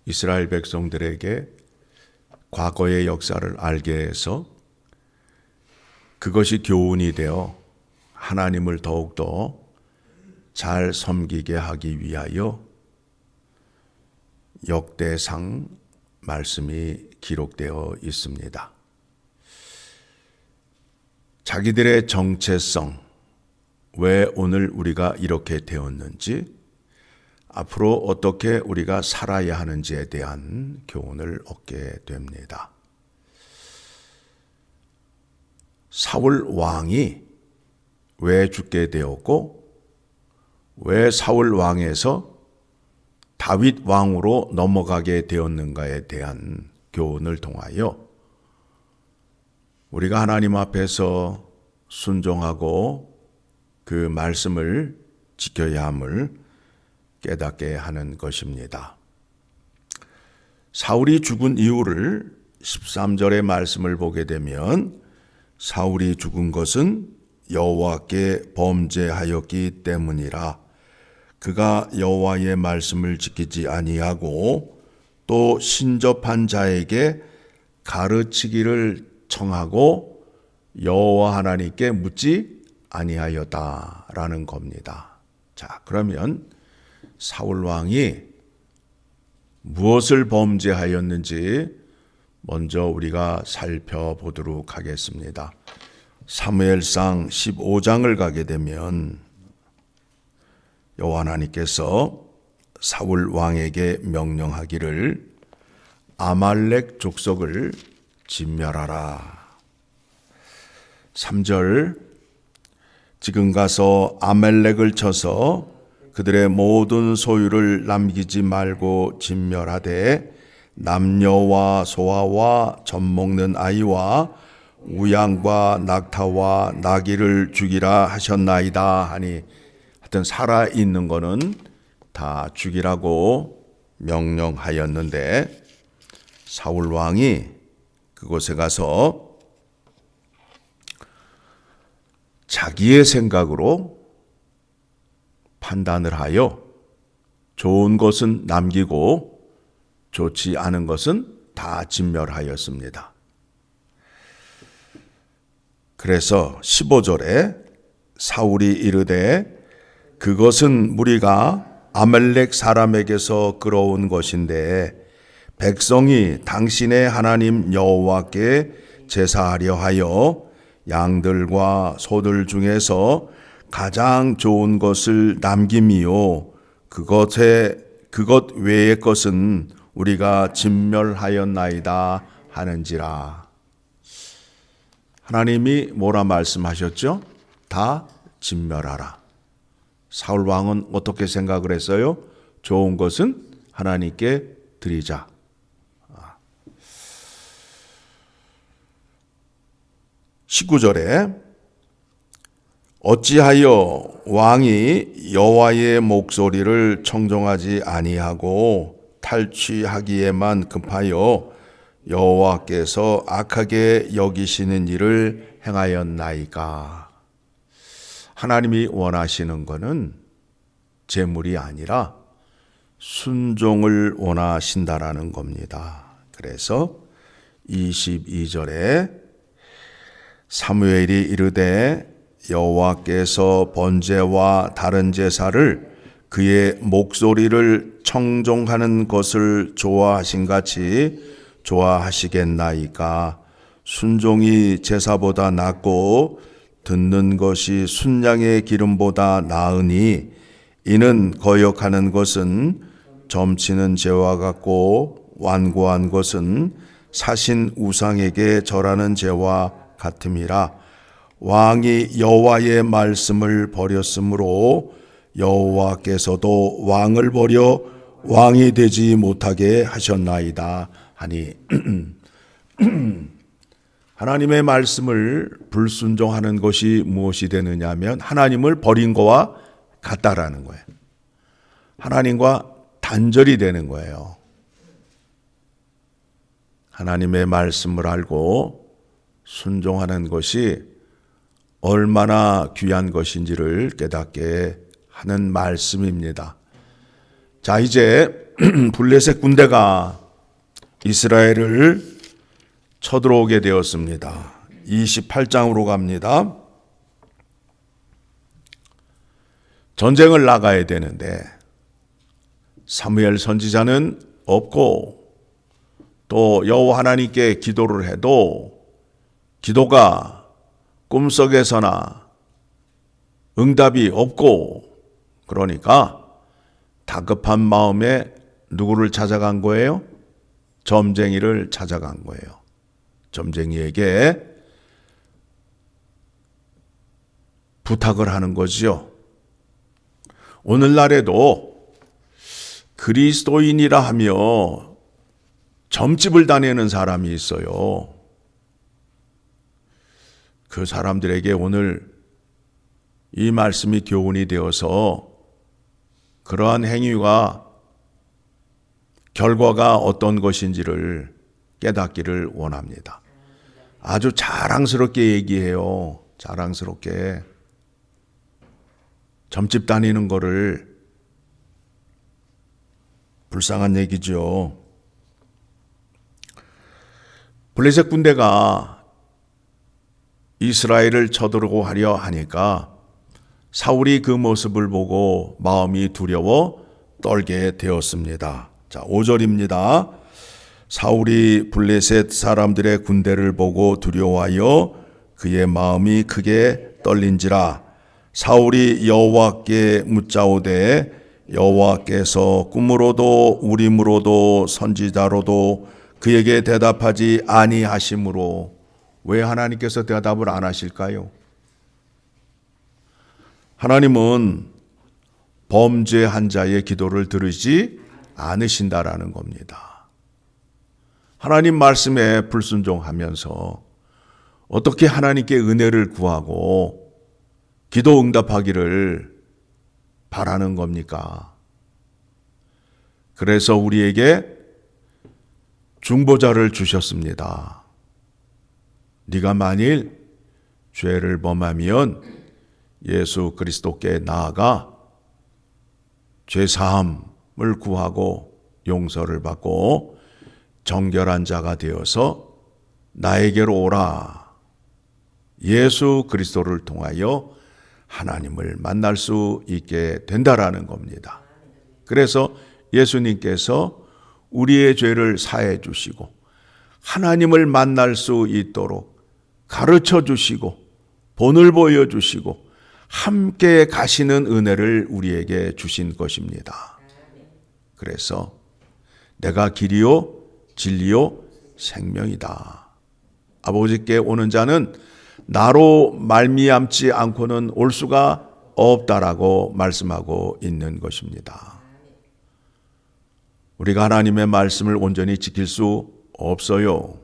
이스라엘 백성들에게 과거의 역사를 알게 해서 그것이 교훈이 되어 하나님을 더욱더 잘 섬기게 하기 위하여 역대상 말씀이 기록되어 있습니다. 자기들의 정체성, 왜 오늘 우리가 이렇게 되었는지, 앞으로 어떻게 우리가 살아야 하는지에 대한 교훈을 얻게 됩니다. 사울 왕이 왜 죽게 되었고, 왜 사울 왕에서 다윗 왕으로 넘어가게 되었는가에 대한 교훈을 통하여 우리가 하나님 앞에서 순종하고 그 말씀을 지켜야 함을 깨닫게 하는 것입니다. 사울이 죽은 이유를 13절의 말씀을 보게 되면 사울이 죽은 것은 여호와께 범죄하였기 때문이라. 그가 여호와의 말씀을 지키지 아니하고 또 신접한 자에게 가르치기를 청하고 여호와 하나님께 묻지 아니하였다라는 겁니다. 자, 그러면 사울 왕이 무엇을 범죄하였는지 먼저 우리가 살펴보도록 하겠습니다. 사무엘상 15장을 가게 되면 여호와 하나님께서 사울 왕에게 명령하기를 아말렉 족속을 진멸하라. 3절 지금 가서 아말렉을 쳐서 그들의 모든 소유를 남기지 말고 진멸하되 남녀와 소아와 젖먹는 아이와 우양과 낙타와 나귀를 죽이라 하셨나이다 하니, 하여튼 살아있는 거는 다 죽이라고 명령하였는데 사울 왕이 그곳에 가서 자기의 생각으로 판단을 하여 좋은 것은 남기고 좋지 않은 것은 다 진멸하였습니다. 그래서 15절에 사울이 이르되 그것은 무리가 아말렉 사람에게서 끌어온 것인데 백성이 당신의 하나님 여호와께 제사하려 하여 양들과 소들 중에서 가장 좋은 것을 남김이요 그것 외의 것은 우리가 진멸하였나이다 하는지라. 하나님이 뭐라 말씀하셨죠? 다 진멸하라. 사울 왕은 어떻게 생각을 했어요? 좋은 것은 하나님께 드리자. 19절에 어찌하여 왕이 여호와의 목소리를 청종하지 아니하고 탈취하기에만 급하여 여호와께서 악하게 여기시는 일을 행하였나이까. 하나님이 원하시는 것은 재물이 아니라 순종을 원하신다라는 겁니다. 그래서 22절에 사무엘이 이르되 여호와께서 번제와 다른 제사를 그의 목소리를 청종하는 것을 좋아하신 같이 좋아하시겠나이까. 순종이 제사보다 낫고 듣는 것이 순양의 기름보다 나으니 이는 거역하는 것은 점치는 죄와 같고 완고한 것은 사신 우상에게 절하는 죄와 같음이라. 왕이 여호와의 말씀을 버렸으므로 여호와께서도 왕을 버려 왕이 되지 못하게 하셨나이다 하니 하나님의 말씀을 불순종하는 것이 무엇이 되느냐 하면 하나님을 버린 거와 같다라는 거예요. 하나님과 단절이 되는 거예요. 하나님의 말씀을 알고 순종하는 것이 얼마나 귀한 것인지를 깨닫게 하는 말씀입니다. 자, 이제 블레셋 군대가 이스라엘을 쳐들어오게 되었습니다. 28장으로 갑니다. 전쟁을 나가야 되는데 사무엘 선지자는 없고 또 여호와 하나님께 기도를 해도 기도가 꿈속에서나 응답이 없고, 그러니까 다급한 마음에 누구를 찾아간 거예요? 점쟁이를 찾아간 거예요. 점쟁이에게 부탁을 하는 거지요. 오늘날에도 그리스도인이라 하며 점집을 다니는 사람이 있어요. 그 사람들에게 오늘 이 말씀이 교훈이 되어서 그러한 행위가 결과가 어떤 것인지를 깨닫기를 원합니다. 아주 자랑스럽게 얘기해요. 자랑스럽게. 점집 다니는 거를 불쌍한 얘기죠. 블레셋 군대가 이스라엘을 쳐들고 하려 하니까 사울이 그 모습을 보고 마음이 두려워 떨게 되었습니다. 자, 5절입니다. 사울이 블레셋 사람들의 군대를 보고 두려워하여 그의 마음이 크게 떨린지라. 사울이 여호와께 묻자오되 여호와께서 꿈으로도 우림으로도 선지자로도 그에게 대답하지 아니하심으로. 왜 하나님께서 대답을 안 하실까요? 하나님은 범죄한 자의 기도를 들으지 않으신다라는 겁니다. 하나님 말씀에 불순종하면서 어떻게 하나님께 은혜를 구하고 기도 응답하기를 바라는 겁니까? 그래서 우리에게 중보자를 주셨습니다. 네가 만일 죄를 범하면 예수 그리스도께 나아가 죄사함을 구하고 용서를 받고 정결한 자가 되어서 나에게로 오라. 예수 그리스도를 통하여 하나님을 만날 수 있게 된다라는 겁니다. 그래서 예수님께서 우리의 죄를 사해 주시고 하나님을 만날 수 있도록 가르쳐 주시고 본을 보여 주시고 함께 가시는 은혜를 우리에게 주신 것입니다. 그래서 내가 길이요 진리요 생명이다. 아버지께 오는 자는 나로 말미암지 않고는 올 수가 없다라고 말씀하고 있는 것입니다. 우리가 하나님의 말씀을 온전히 지킬 수 없어요.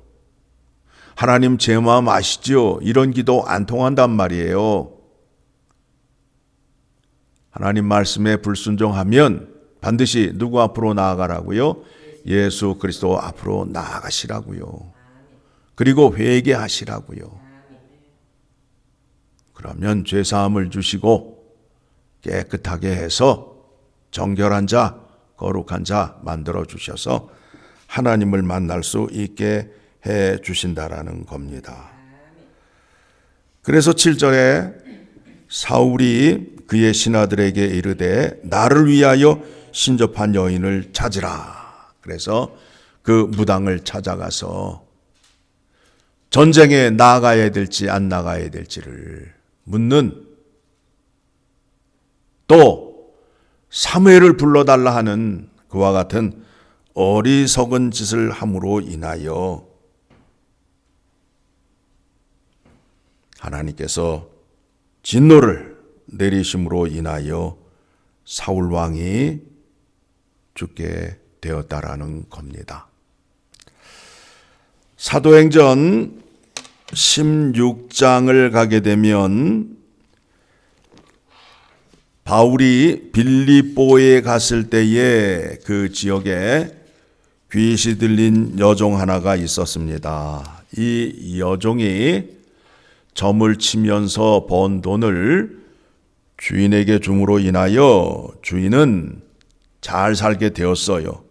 하나님 제 마음 아시죠? 이런 기도 안 통한단 말이에요. 하나님 말씀에 불순종하면 반드시 누구 앞으로 나아가라고요? 예수 그리스도 앞으로 나아가시라고요. 그리고 회개하시라고요. 그러면 죄사함을 주시고 깨끗하게 해서 정결한 자, 거룩한 자 만들어 주셔서 하나님을 만날 수 있게 해 주신다라는 겁니다. 그래서 7절에 사울이 그의 신하들에게 이르되 나를 위하여 신접한 여인을 찾으라. 그래서 그 무당을 찾아가서 전쟁에 나가야 될지 안 나가야 될지를 묻는, 또 사무엘을 불러달라 하는 그와 같은 어리석은 짓을 함으로 인하여 하나님께서 진노를 내리심으로 인하여 사울 왕이 죽게 되었다라는 겁니다. 사도행전 16장을 가게 되면 바울이 빌립보에 갔을 때에 그 지역에 귀신이 들린 여종 하나가 있었습니다. 이 여종이 점을 치면서 번 돈을 주인에게 줌으로 인하여 주인은 잘 살게 되었어요.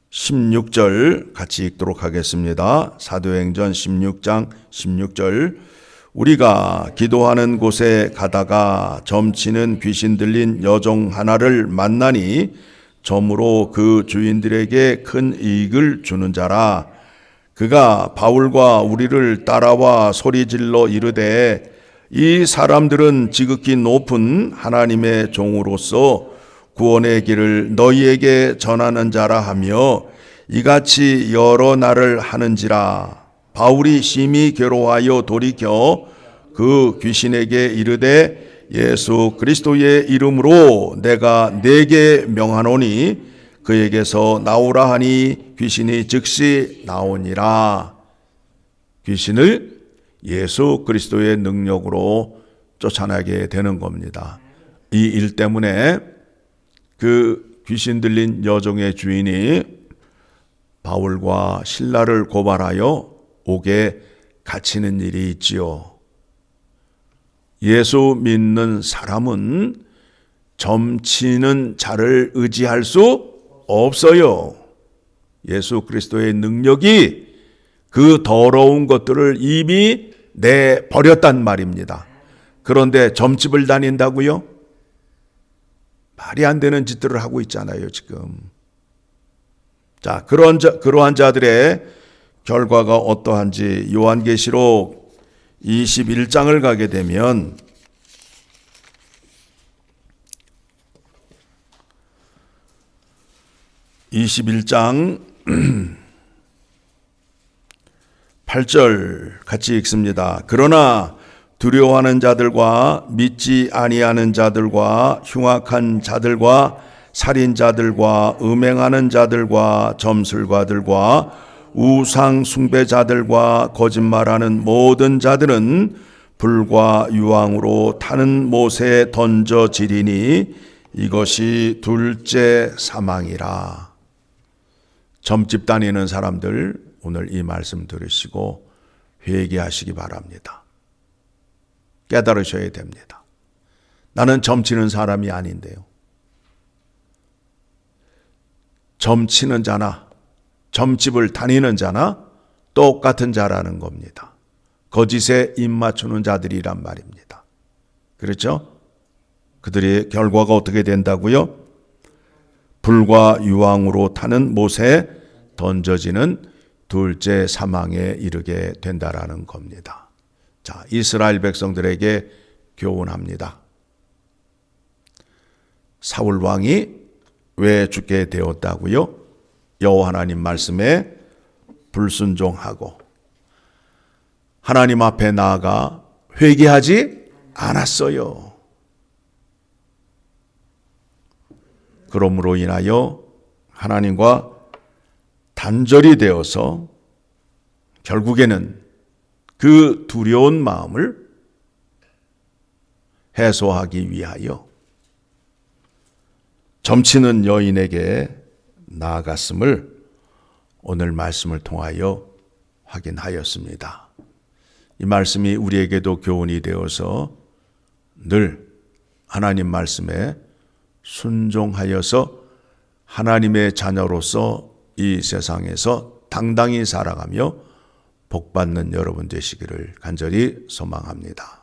16절 같이 읽도록 하겠습니다. 사도행전 16장 16절. 우리가 기도하는 곳에 가다가 점치는 귀신 들린 여종 하나를 만나니 점으로 그 주인들에게 큰 이익을 주는 자라. 그가 바울과 우리를 따라와 소리질러 이르되 이 사람들은 지극히 높은 하나님의 종으로서 구원의 길을 너희에게 전하는 자라 하며 이같이 여러 날을 하는지라. 바울이 심히 괴로워하여 돌이켜 그 귀신에게 이르되 예수 그리스도의 이름으로 내가 네게 명하노니 그에게서 나오라 하니 귀신이 즉시 나오니라. 귀신을 예수 그리스도의 능력으로 쫓아내게 되는 겁니다. 이 일 때문에 그 귀신 들린 여종의 주인이 바울과 실라를 고발하여 옥에 갇히는 일이 있지요. 예수 믿는 사람은 점치는 자를 의지할 수 없어요. 예수 그리스도의 능력이 그 더러운 것들을 이미 내버렸단 말입니다. 그런데 점집을 다닌다고요? 말이 안 되는 짓들을 하고 있잖아요, 지금. 자, 그러한 자들의 결과가 어떠한지 요한계시록 21장을 가게 되면 (21장) 8절 같이 읽습니다. 그러나 두려워하는 자들과 믿지 아니하는 자들과 흉악한 자들과 살인자들과 음행하는 자들과 점술가들과 우상 숭배자들과 거짓말하는 모든 자들은 불과 유황으로 타는 못에 던져지리니 이것이 둘째 사망이라. 점집 다니는 사람들 오늘 이 말씀 들으시고 회개하시기 바랍니다. 깨달으셔야 됩니다. 나는 점치는 사람이 아닌데요. 점치는 자나 점집을 다니는 자나 똑같은 자라는 겁니다. 거짓에 입 맞추는 자들이란 말입니다. 그렇죠? 그들의 결과가 어떻게 된다고요? 불과 유황으로 타는 못에 던져지는 둘째 사망에 이르게 된다라는 겁니다. 자, 이스라엘 백성들에게 교훈합니다. 사울 왕이 왜 죽게 되었다고요? 여호와 하나님 말씀에 불순종하고 하나님 앞에 나아가 회개하지 않았어요. 그러므로 인하여 하나님과 단절이 되어서 결국에는 그 두려운 마음을 해소하기 위하여 점치는 여인에게 나아갔음을 오늘 말씀을 통하여 확인하였습니다. 이 말씀이 우리에게도 교훈이 되어서 늘 하나님 말씀에 순종하여서 하나님의 자녀로서 이 세상에서 당당히 살아가며 복받는 여러분 되시기를 간절히 소망합니다.